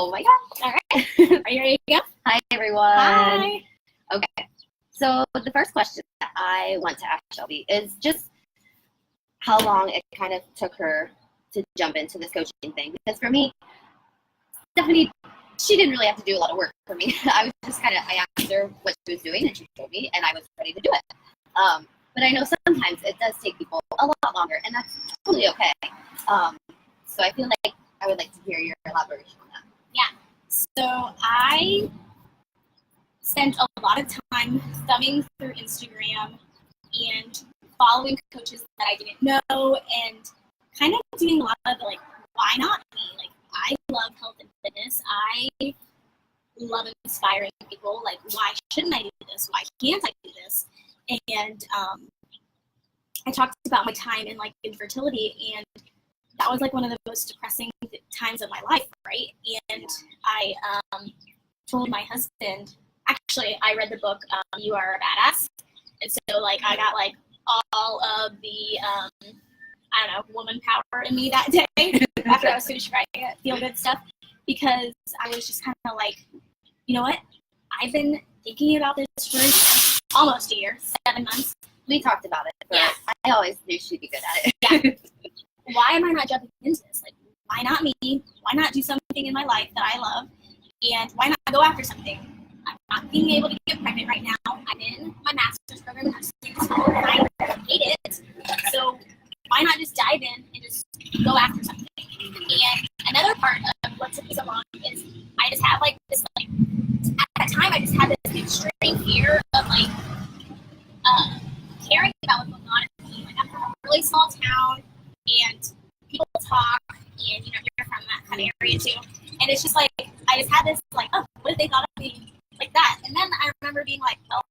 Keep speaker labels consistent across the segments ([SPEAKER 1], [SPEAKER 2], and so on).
[SPEAKER 1] Oh my gosh. All right. Are you ready to go? Hi, everyone.
[SPEAKER 2] Hi.
[SPEAKER 1] Okay. So the first question that I want to ask Shelby is just how long it kind of took her to jump into this coaching thing. Because for me, Stephanie, she didn't really have to do a lot of work for me. I asked her what she was doing and she told me and I was ready to do it. But I know sometimes it does take people a lot longer and that's totally okay. So I feel like I would like to hear your elaboration on that.
[SPEAKER 2] Yeah. So I spent a lot of time thumbing through Instagram and following coaches that I didn't know and kind of doing a lot of the, why not me? I love health and fitness. I love inspiring people. Why shouldn't I do this? Why can't I do this? And I talked about my time in infertility, and that was one of the most depressing times of my life, right? And I told my husband, actually, I read the book, You Are a Badass. And so I got all of the, woman power in me that day after I was finished writing it, feel good stuff, because I was just kind of you know what? I've been thinking about this for almost a year, 7 months.
[SPEAKER 1] We talked about it.
[SPEAKER 2] Yeah.
[SPEAKER 1] I always knew she'd be good at it.
[SPEAKER 2] Yeah. Why am I not jumping into this? Why not me? Why not do something in my life that I love? And why not go after something? I'm not being able to get pregnant right now. I'm in my master's program in nursing school, and I hate it. So why not just dive in and just go after something? And another part of what took me so long is I just have this, at that time I just had this extreme fear of caring about what's going on in the team. I'm from a really small town, and people talk, and you're from that kind of area too. And it's just I just had this oh, what if they thought of me like that? And then I remember being well,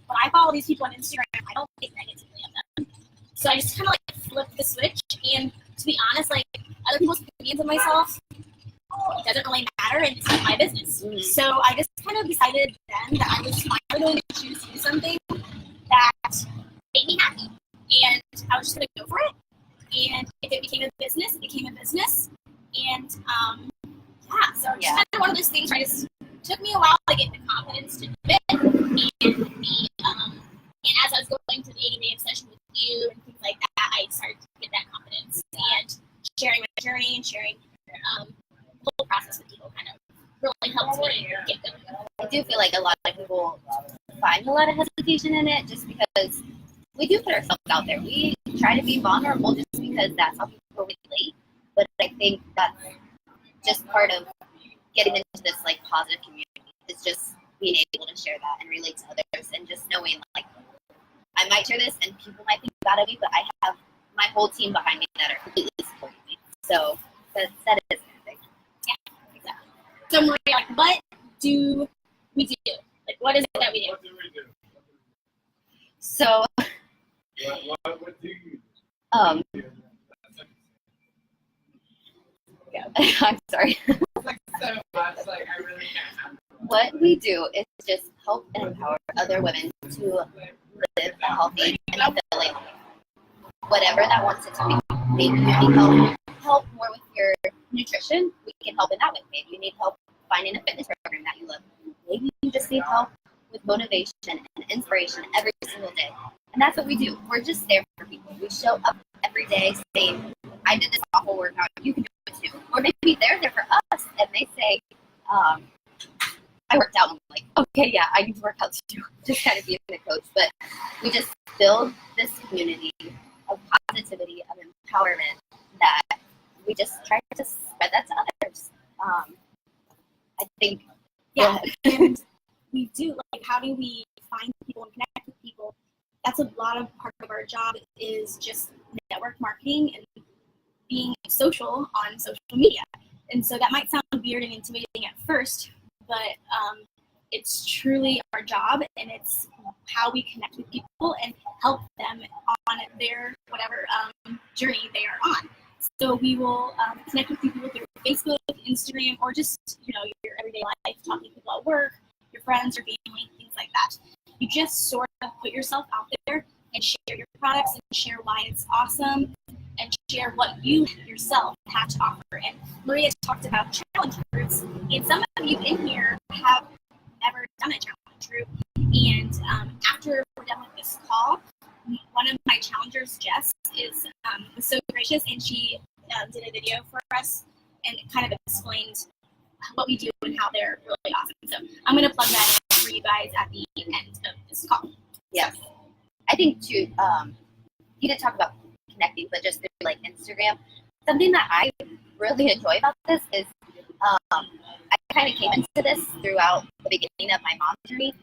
[SPEAKER 2] when I follow these people on Instagram, I don't think negatively of them. So I just kind of flipped the switch, and to be honest, other people's opinions of myself, it doesn't really matter, and it's not my business. Mm-hmm. So I just kind of decided then that I was finally going to choose to do something that made me happy, and I was just going to go for it. And if it became a business, it became a business. And so it's kind of one of those things where it just took me a while to get the confidence to do it. And as I was going to the 80-day obsession with you and things like that, I started to get that confidence. And sharing my journey and sharing the whole process with people kind of really helped me get going.
[SPEAKER 1] I do feel like a lot of people find a lot of hesitation in it just because we do put ourselves out there. We try to be vulnerable just because that's how people relate. But I think that's just part of getting into this positive community. It's just being able to share that and relate to others and just knowing I might share this and people might think bad of me, but I have my whole team behind me that are completely supporting me. So that is kind of thing.
[SPEAKER 2] Yeah, exactly. So Maria, what do we do? What is it that we do?
[SPEAKER 3] What do we do?
[SPEAKER 1] So
[SPEAKER 3] What do you do?
[SPEAKER 1] I'm sorry.
[SPEAKER 3] So much, I really can't.
[SPEAKER 1] What we do is just help and empower other women to live a healthy and fulfilling life. Whatever that wants it to be. Maybe you need help more with your nutrition. We can help in that way. Maybe you need help finding a fitness program that you love. Maybe you just need help with motivation and inspiration every single day. And that's what we do. We're just there for people. We show up every day saying, I did this awful workout, you can do it too. Or maybe they're there for us and they say, I worked out and I'm okay, yeah, I need to work out too. Just kind of being a coach. But we just build this community of positivity, of empowerment that we just try to spread that to others. I think,
[SPEAKER 2] yeah, and we do, how do we find people and connect with people? That's a lot of part of our job is just network marketing and being social on social media. And so that might sound weird and intimidating at first, but it's truly our job, and it's how we connect with people and help them on their whatever journey they are on. So we will connect with people through Facebook, Instagram, or just your everyday life, talking to people at work, your friends, your family, things like that. You just sort of put yourself out there and share your products and share why it's awesome. and share what you yourself have to offer. And Maria talked about challenge groups, and some of you in here have never done a challenge group. And after we're done with this call, one of my challengers, Jess, was so gracious, and she did a video for us and kind of explained what we do and how they're really awesome. So I'm going to plug that in for you guys at the end of this call.
[SPEAKER 1] Yes. I think too, you did talk about connecting, but just through like Instagram. Something that I really enjoy about this is I kind of came into this throughout the beginning of my mom journey.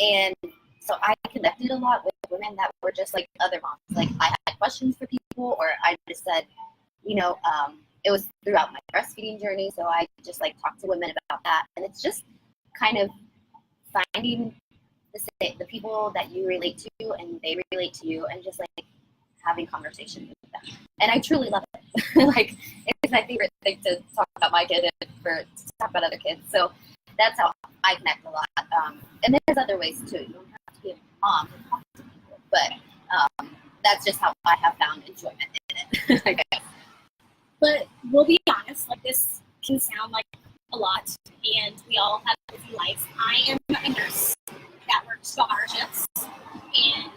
[SPEAKER 1] And so I connected a lot with women that were just like other moms. Like I had questions for people, or I just said, it was throughout my breastfeeding journey. So I just like talked to women about that. And it's just kind of finding the people that you relate to and they relate to you, and just like having conversations with them. And I truly love it. Like it's my favorite thing to talk about my kid and to talk about other kids. So that's how I connect a lot. And there's other ways too. You don't have to be a mom to talk to people, but that's just how I have found enjoyment in it, I guess.
[SPEAKER 2] But we'll be honest, like this can sound like a lot, and we all have busy lives. I am a nurse that works 12-hour shifts, and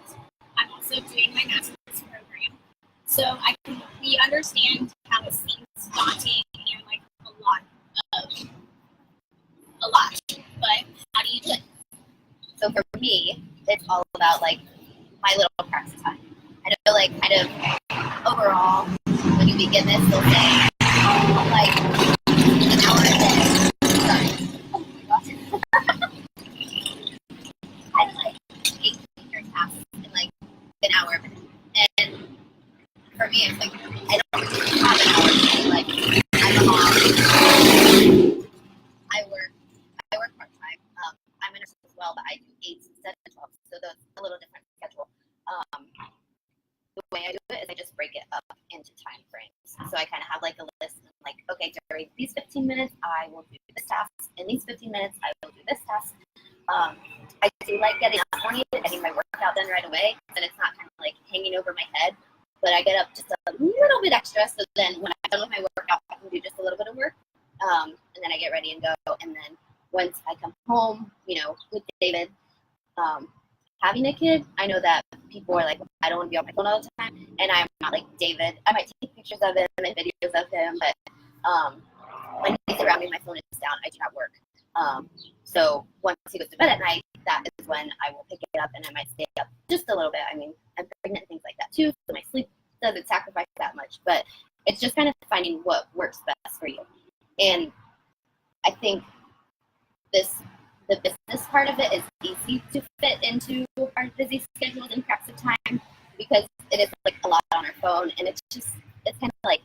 [SPEAKER 2] I'm also doing my master's program. So we understand how it seems daunting and like a lot. But how do you do it?
[SPEAKER 1] So for me, it's all about like my little practice time. I know like kind of overall, when you begin this, they'll say like an hour a day. Sorry. Oh my gosh. I like 8 your tasks in like an hour a minute. And for me, it's like I don't have an hour a day. Like I'm a mom. I work part time. I'm a nurse as well, but I do 8 instead of 12, so that's a little different schedule. The way I do it is I just break it up into time frames. So I kind of have like a list of like, okay, during these 15 minutes, I will do this task. In these 15 minutes, I will do this task. I do like getting up morning and getting my workout done right away, and it's not kind of like hanging over my head. But I get up just a little bit extra, so then when I'm done with my workout, I can do just a little bit of work. And then I get ready and go. And then once I come home, with David, having a kid, I know that people are like, I don't want to be on my phone all the time. And I'm not like David. I might take pictures of him and videos of him, but when he's around me, my phone is down. I do not work. So once he goes to bed at night, that is when I will pick it up, and I might stay up just a little bit. I mean, I'm pregnant and things like that too, so my sleep doesn't sacrifice that much. But it's just kind of finding what works best for you. And I think the business part of it is easy to fit into our busy schedules and cracks of time, because it is like a lot on our phone, and it's kind of like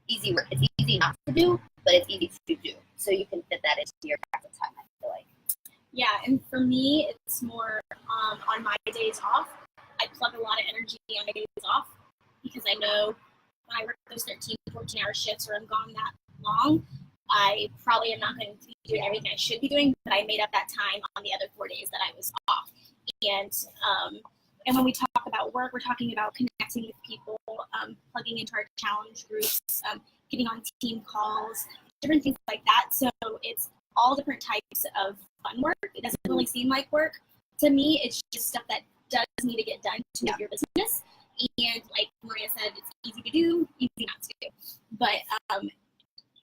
[SPEAKER 1] easy work. It's easy not to do, but it's easy to do. So you can fit that into your cracks of time, I feel like.
[SPEAKER 2] Yeah, and for me, it's more on my days off. I plug a lot of energy on my days off, because I know when I work those 13, 14-hour shifts, or I'm gone that long, I probably am not going to be doing everything I should be doing, but I made up that time on the other 4 days that I was off. And when we talk about work, we're talking about connecting with people, plugging into our challenge groups, getting on team calls, different things like that. So it's all different types of fun work. It doesn't really seem like work to me. It's just stuff that does need to get done to move your business. And like Maria said, it's easy to do, easy not to do. But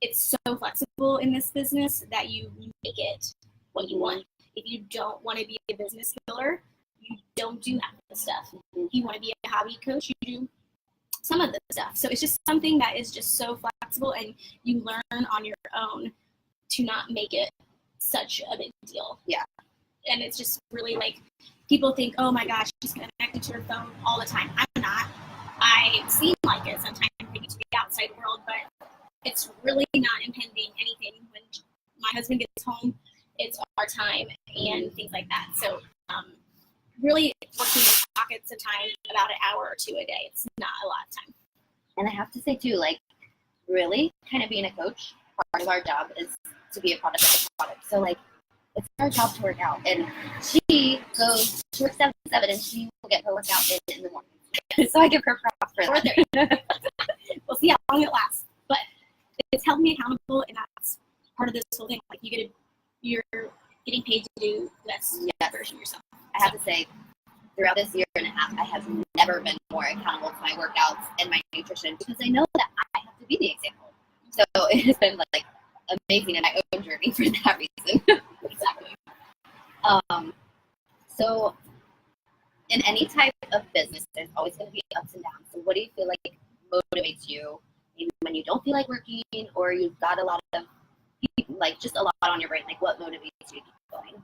[SPEAKER 2] it's so flexible in this business that you make it what you want. If you don't want to be a business builder, you don't do half the stuff. If you want to be a hobby coach, you do some of the stuff. So it's just something that is just so flexible, and you learn on your own to not make it such a big deal.
[SPEAKER 1] Yeah.
[SPEAKER 2] And it's just really like, people think, oh my gosh, she's connected to her phone all the time. I'm not. I seem like it sometimes maybe to the outside world, but it's really not impeding anything. When my husband gets home, it's our time and things like that. So really working in pockets of time, about an hour or two a day. It's not a lot of time.
[SPEAKER 1] And I have to say too, like really kind of being a coach, part of our job is to be a product of the product. So like it's our job to work out. And she goes to work 7 to 7, and she will get her workout in the morning. So I give her props for
[SPEAKER 2] Or
[SPEAKER 1] that.
[SPEAKER 2] 30. We'll see how long it lasts. But it's held me accountable, and that's part of this whole thing. Like you're getting paid to do this version of yourself.
[SPEAKER 1] I have to say, throughout this year and a half, I have never been more accountable to my workouts and my nutrition because I know that I have to be the example. So it has been like amazing in my own journey for that reason.
[SPEAKER 2] Exactly.
[SPEAKER 1] So in any type of business, there's always going to be ups and downs. So what do you feel like motivates you, maybe when you don't feel like working, or you've got a lot of, like, just a lot on your brain? Like, what motivates you to keep going?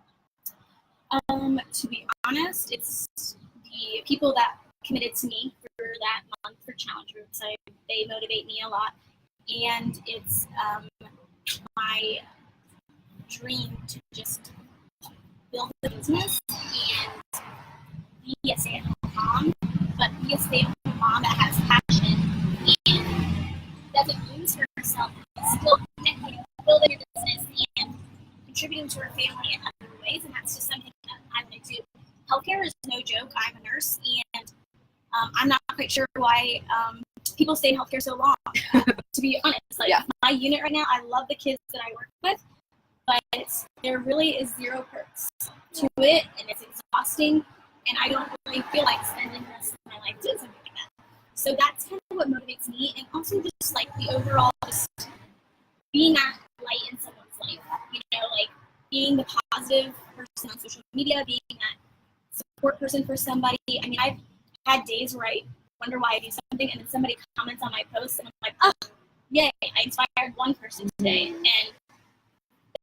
[SPEAKER 2] To be honest, it's the people that committed to me for that month for challenge groups. They motivate me a lot, and it's my dream to just build a business and be a stay-at-home mom, but be a stay-at-home mom that has passion and doesn't lose herself, still connecting, building your business and contributing to her family in other ways, and that's just something that I want to do. Healthcare is no joke. I'm a nurse, and I'm not quite sure why people stay in healthcare so long, to be honest. Like, my unit right now, I love the kids that I work with, but there really is zero perks to it, and it's exhausting, and I don't really feel like spending the rest of my life doing something like that. So that's kind of what motivates me, and also just like the overall just being that light in someone's life, like being the positive person on social media, being that support person for somebody. I mean, I've had days where I wonder why I do something, and then somebody comments on my post, and I'm like, oh, yay, I inspired one person today, and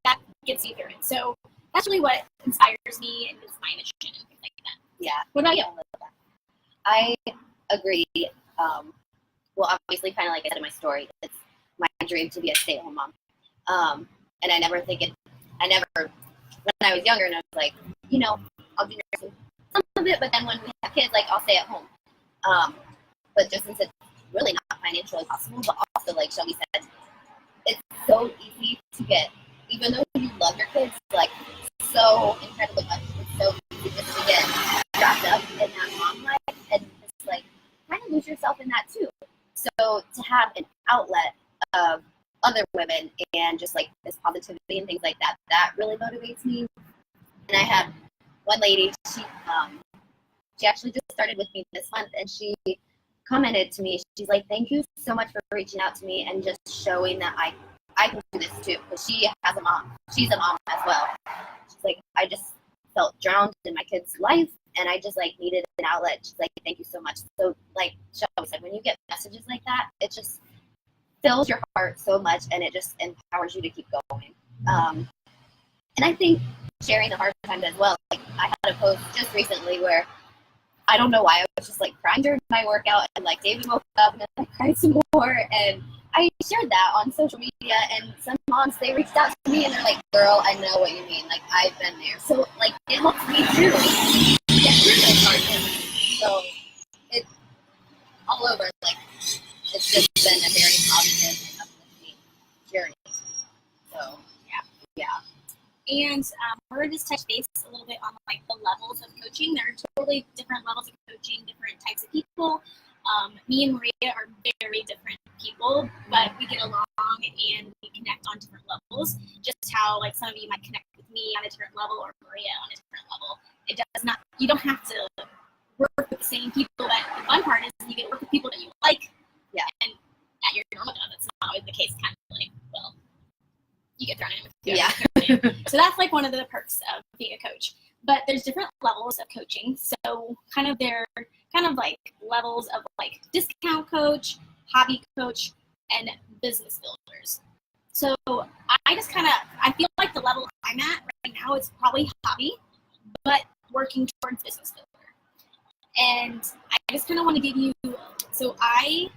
[SPEAKER 2] that gets you through it. So that's really what inspires me, and is my mission and things like that.
[SPEAKER 1] Yeah.
[SPEAKER 2] What about you?
[SPEAKER 1] I agree. Well, obviously, kind of like I said in my story, it's my dream to be a stay-at-home mom. And I never, when I was younger, and I was like, I'll do nursing some of it, but then when we have kids, like, I'll stay at home. But just since it's really not financially possible, but also, like Shelby said, it's so easy to get, even though you love your kids, like, so incredibly much, it's so easy just to get wrapped up in that mom life, and just, like, kind of lose yourself in that, too. So to have an outlet of other women and just, like, this positivity and things like that, that really motivates me. And I have one lady, she actually just started with me this month, and she commented to me, she's like, thank you so much for reaching out to me and just showing that I can do this too, because she has a mom. She's a mom as well. She's like, I just felt drowned in my kid's life, and I just, like, needed an outlet. She's like, thank you so much. So, like Shelby said, when you get messages like that, it just fills your heart so much, and it just empowers you to keep going. And I think sharing the hard times as well. Like, I had a post just recently where I don't know why I was just, like, crying during my workout, and, like, David woke up and I cried some more, and I shared that on social media, and some moms, they reached out to me and they're like, girl, I know what you mean, like, I've been there. So, like, it helps me too get through those hard times. So it's all over, like, it's just been a very positive and uplifting journey. So yeah.
[SPEAKER 2] And we're going to just touch base a little bit on, like, the levels of coaching. There are totally different levels of coaching, different types of people. Me and Maria are very different people, but we get along and we connect on different levels. Just how, like, some of you might connect with me on a different level, or Maria on a different level. It does not. You don't have to work with the same people. But the fun part is you get to work with people that you like.
[SPEAKER 1] Yeah.
[SPEAKER 2] And at your normal job, that's not always the case. Kind of like, well, you get thrown in with you.
[SPEAKER 1] Yeah.
[SPEAKER 2] So that's, like, one of the perks of being a coach. But there's different levels of coaching. So they're kind of like levels of, like, discount coach, hobby coach, and business builders. So I feel like the level I'm at right now is probably hobby, but working towards business builder. And I just kind of want to give you, so I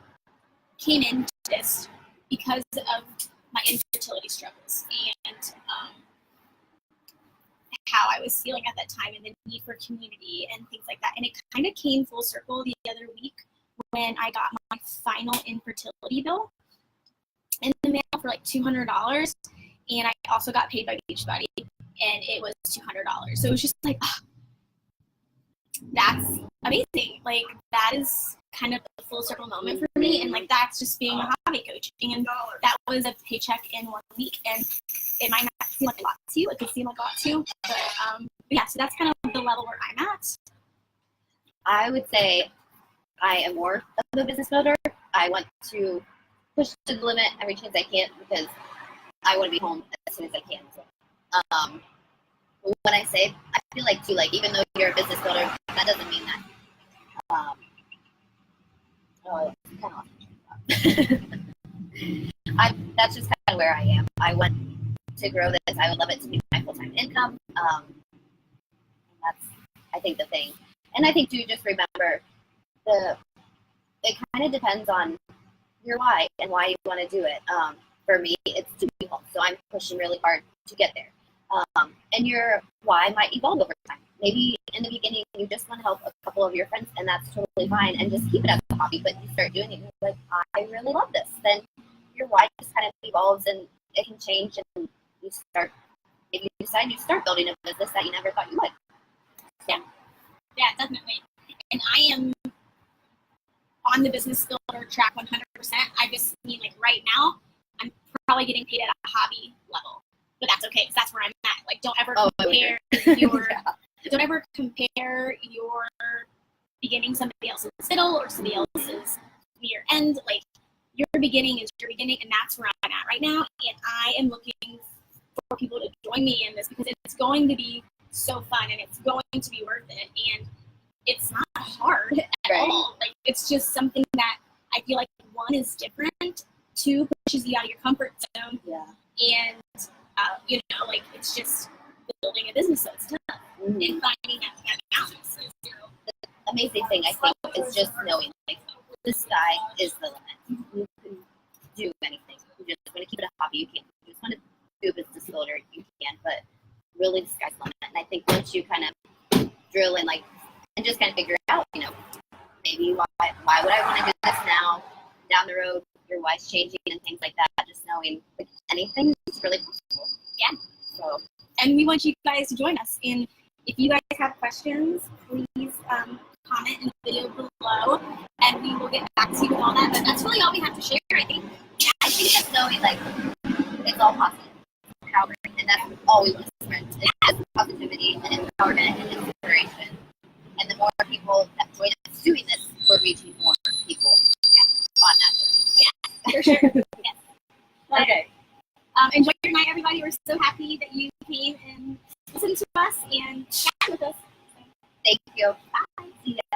[SPEAKER 2] came into this because of my infertility struggles and how I was feeling at that time, and the need for community and things like that. And it kind of came full circle the other week when I got my final infertility bill in the mail for, like, $200, and I also got paid by Beachbody, and it was $200. So it was just like, that's amazing. Like, that is kind of a full circle moment for me, and like that's just being a hobby coach. And that was a paycheck in 1 week, and it might not seem like a lot to you. It could seem like a lot too, but yeah. So that's kind of the level where I'm at.
[SPEAKER 1] I would say I am more of a business builder. I want to push to the limit every chance I can because I want to be home as soon as I can. So, when I say, I feel like too, like even though you're a business builder, that doesn't mean that. That's just kind of where I am. I want to grow this. I would love it to be my full-time income. And that's, I think, the thing. And I think too, just remember it kind of depends on your why and why you want to do it. For me, it's to be home, so I'm pushing really hard to get there. And your why might evolve over time. Maybe in the beginning you just want to help a couple of your friends, and that's totally fine, and just keep it as a hobby. But you start doing it, and you're like, I really love this. Then your why just kind of evolves, and it can change, and you start. If you decide you start building a business that you never thought you would.
[SPEAKER 2] Yeah, definitely. And I am on the business builder track 100%. I just mean, like, right now, I'm probably getting paid at a hobby level, but that's okay because that's where I'm at. Like, don't ever compare your don't ever compare your beginning somebody else's middle or somebody else's near end. Like, your beginning is your beginning, and that's where I'm at right now. And I am looking for people to join me in this because it's going to be so fun and it's going to be worth it. And it's not hard at all. Like, it's just something that I feel like, one, is different, two, pushes you out of your comfort zone, and you know, like, it's just building a business, so it's tough. And finding that balance.
[SPEAKER 1] The amazing thing, I think, is just knowing, like, the sky is the limit. You can do anything. You just want to keep it a hobby, you can. You just want to do a business builder, you can. But really, the sky's the limit. And I think once you kind of drill in, like, and just kind of figure out, you know, maybe why would I want to do this now, down the road, your why's changing and things like that. Just knowing, like, anything is really possible.
[SPEAKER 2] Yeah.
[SPEAKER 1] So,
[SPEAKER 2] and we want you guys to join us. And if you guys have questions, please comment in the video below, and we will get back to you with all that. But that's really all we have to share, I think.
[SPEAKER 1] Yeah, I think just knowing, like, it's all possible. Empowering, and that's all we want to spread. It's just positivity and empowerment and inspiration. And the more people that join us doing this, we're reaching more people on that journey.
[SPEAKER 2] Yeah, for sure. Yes. But,
[SPEAKER 1] okay.
[SPEAKER 2] Enjoy your night, everybody. We're so happy that you came and listened to us and chatted with us.
[SPEAKER 1] Thank you. Bye. See ya.